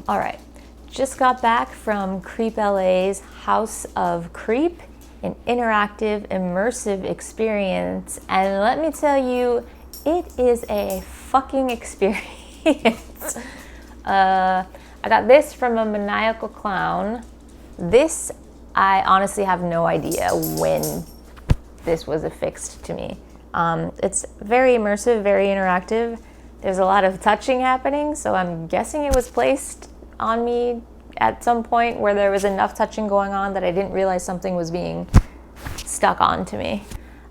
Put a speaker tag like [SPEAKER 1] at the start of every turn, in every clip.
[SPEAKER 1] All right, just got back from Creep LA's House of Creep, an interactive, immersive experience. And let me tell you, it is a fucking experience. I got this from a maniacal clown. This, I honestly have no idea when this was affixed to me. It's very immersive, very interactive. There's a lot of touching happening, so I'm guessing it was placed on me at some point where there was enough touching going on that I didn't realize something was being stuck onto me.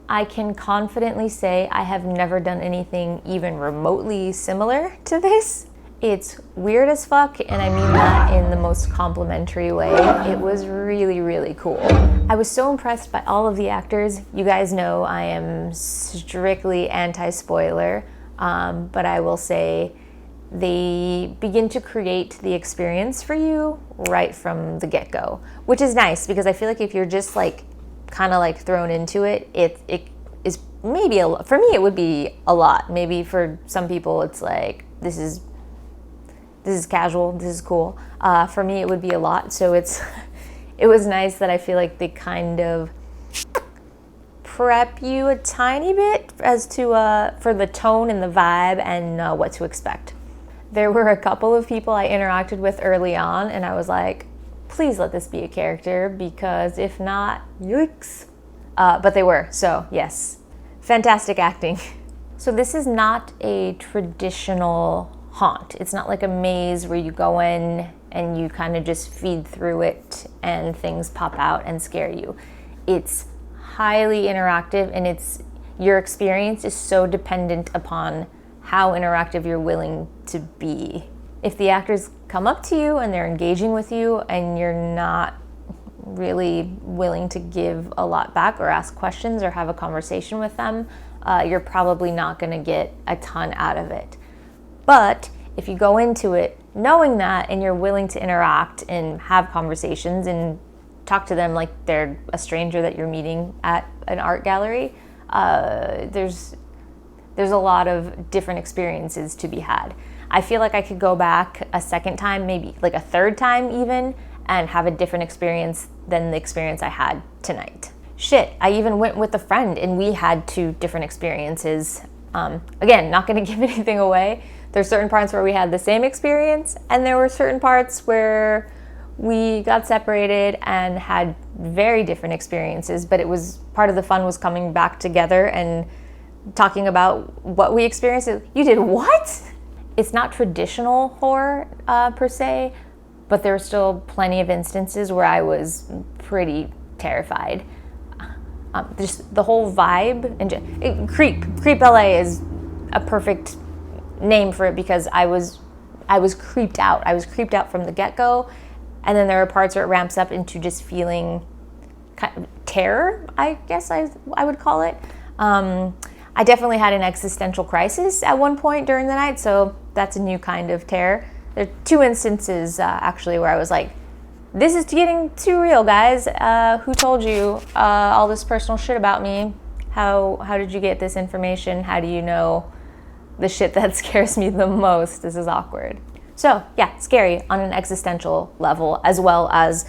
[SPEAKER 1] I can confidently say I have never done anything even remotely similar to this. It's weird as fuck, and I mean that in the most complimentary way. It was really, really cool. I was so impressed by all of the actors. You guys know I am strictly anti-spoiler, but I will say they begin to create the experience for you right from the get-go, which is nice because I feel like if you're just like kind of like thrown into it, it is maybe for me it would be a lot. Maybe for some people it's like this is casual, this is cool. For me it would be a lot, so it was nice that I feel like they kind of prep you a tiny bit as to for the tone and the vibe and what to expect. There were a couple of people I interacted with early on, and I was like, please let this be a character, because if not, yikes. But they were, so yes. Fantastic acting. So this is not a traditional haunt. It's not like a maze where you go in and you kind of just feed through it and things pop out and scare you. It's highly interactive, and your experience is so dependent upon how interactive you're willing to be. If the actors come up to you and they're engaging with you and you're not really willing to give a lot back or ask questions or have a conversation with them, you're probably not gonna get a ton out of it. But if you go into it knowing that and you're willing to interact and have conversations and talk to them like they're a stranger that you're meeting at an art gallery, there's a lot of different experiences to be had. I feel like I could go back a second time, maybe like a third time even, and have a different experience than the experience I had tonight. Shit, I even went with a friend and we had 2 different experiences. Again, not gonna give anything away. There's certain parts where we had the same experience, and there were certain parts where we got separated and had very different experiences, but it was part of the fun was coming back together and talking about what we experienced. You did what? It's not traditional horror per se, but there were still plenty of instances where I was pretty terrified. Just the whole vibe and Creep LA is a perfect name for it because I was creeped out. I was creeped out from the get-go, and then there are parts where it ramps up into just feeling kind of terror, I guess I would call it. I definitely had an existential crisis at one point during the night, so that's a new kind of terror. There are 2 instances actually where I was like, this is getting too real, guys. Who told you all this personal shit about me? How did you get this information? How do you know the shit that scares me the most? This is awkward. So yeah, scary on an existential level, as well as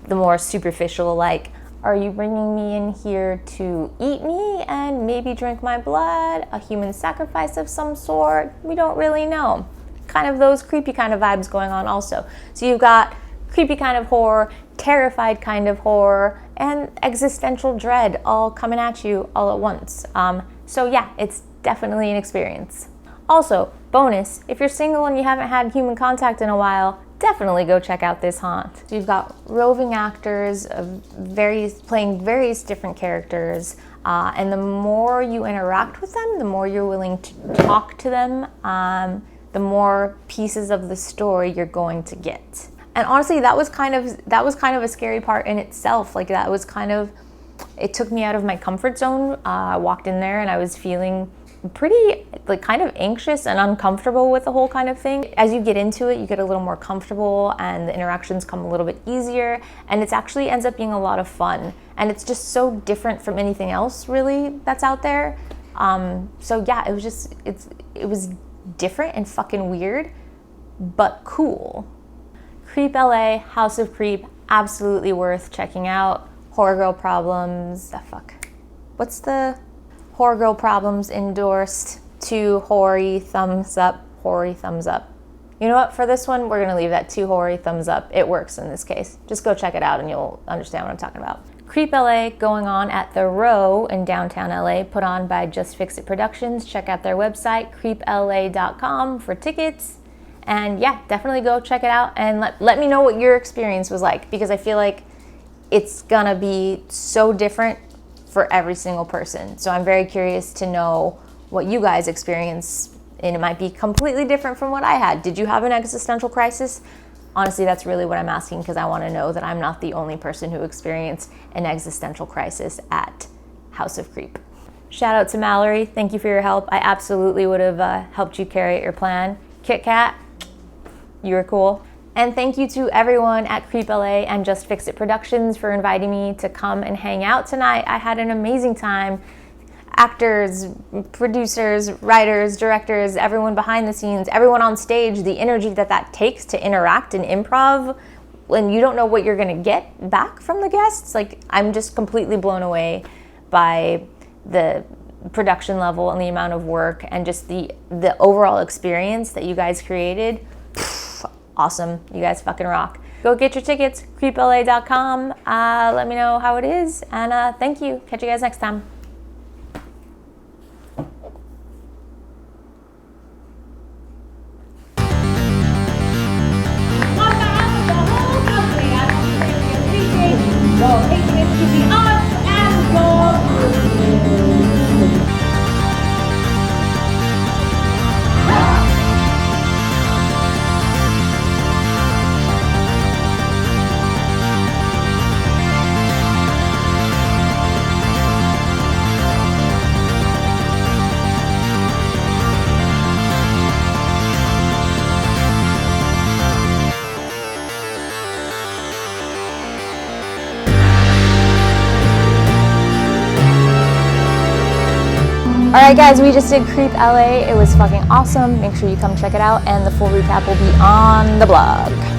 [SPEAKER 1] the more superficial, like, are you bringing me in here to eat me and maybe drink my blood? A human sacrifice of some sort? We don't really know. Kind of those creepy kind of vibes going on also. So you've got creepy kind of horror, terrified kind of horror, and existential dread all coming at you all at once. So yeah, it's definitely an experience. Also, bonus, if you're single and you haven't had human contact in a while, definitely go check out this haunt. So you've got roving actors playing various different characters, and the more you interact with them, the more you're willing to talk to them, the more pieces of the story you're going to get. And honestly, that was kind of a scary part in itself. Like it took me out of my comfort zone. I walked in there and I was feeling pretty kind of anxious and uncomfortable with the whole kind of thing. As you get into it, you get a little more comfortable and the interactions come a little bit easier, and it actually ends up being a lot of fun. And it's just so different from anything else really that's out there. So yeah, it was different and fucking weird, but cool. Creep LA, House of Creep, absolutely worth checking out. HorrorGirl Problems, what's the HorrorGirl Problems endorsed? 2 hoary thumbs up, hoary thumbs up. You know what, for this one, we're gonna leave that 2 hoary thumbs up. It works in this case. Just go check it out and you'll understand what I'm talking about. Creep LA going on at the Row in downtown LA, put on by Just Fix It Productions. Check out their website, creepla.com, for tickets. And yeah, definitely go check it out and let me know what your experience was like, because I feel like it's gonna be so different for every single person. So I'm very curious to know what you guys experience, and it might be completely different from what I had. Did you have an existential crisis? Honestly, that's really what I'm asking, because I want to know that I'm not the only person who experienced an existential crisis at House of Creep. Shout out to Mallory. Thank you for your help. I absolutely would have helped you carry out your plan. Kit Kat, you were cool. And thank you to everyone at Creep LA and Just Fix It Productions for inviting me to come and hang out tonight. I had an amazing time. Actors, producers, writers, directors, everyone behind the scenes, everyone on stage, the energy that takes to interact and improv when you don't know what you're gonna get back from the guests. Like, I'm just completely blown away by the production level and the amount of work and just the overall experience that you guys created. Awesome. You guys fucking rock. Go get your tickets, creepla.com. Let me know how it is, and thank you. Catch you guys next time. Alright guys, we just did Creep LA. It was fucking awesome. Make sure you come check it out, and the full recap will be on the blog.